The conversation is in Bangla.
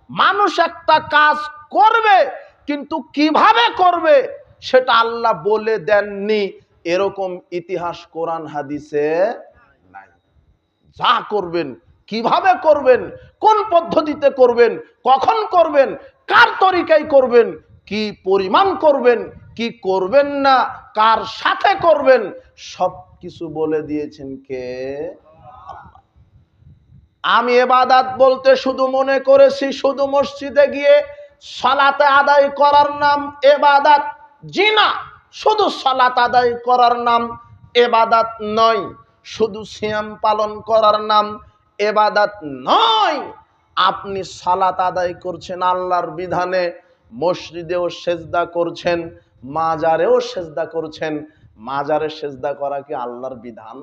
মানুষ একটা কাজ করবে, কিন্তু কিভাবে করবে সেটা আল্লাহ বলে দেননি, এরকম ইতিহাস কোরআন হাদিসে নাই। যা করবেন, কিভাবে করবেন, কোন পদ্ধতিতে করবেন, কখন করবেন, কার তরিকায় করবেন, কি পরিমাণ করবেন, কি করবেন না, কার সাথে করবেন, সব কিছু বলে দিয়েছেন কে? আল্লাহ। আমি ইবাদত বলতে শুধু মনে করেছি শুধু মসজিদে গিয়ে সালাতে আদায় করার নাম ইবাদত। জি না, শুধু সালাত আদায় করার নাম ইবাদত নয়, শুধু সিয়াম পালন করার নাম ইবাদত নয়। আপনি সালাত আদায় করছেন আল্লাহর বিধানে, মসজিদেও সেজদা করছেন, মাজারেও সেজদা করছেন। মাজারে সেজদা করা কি আল্লাহর বিধান?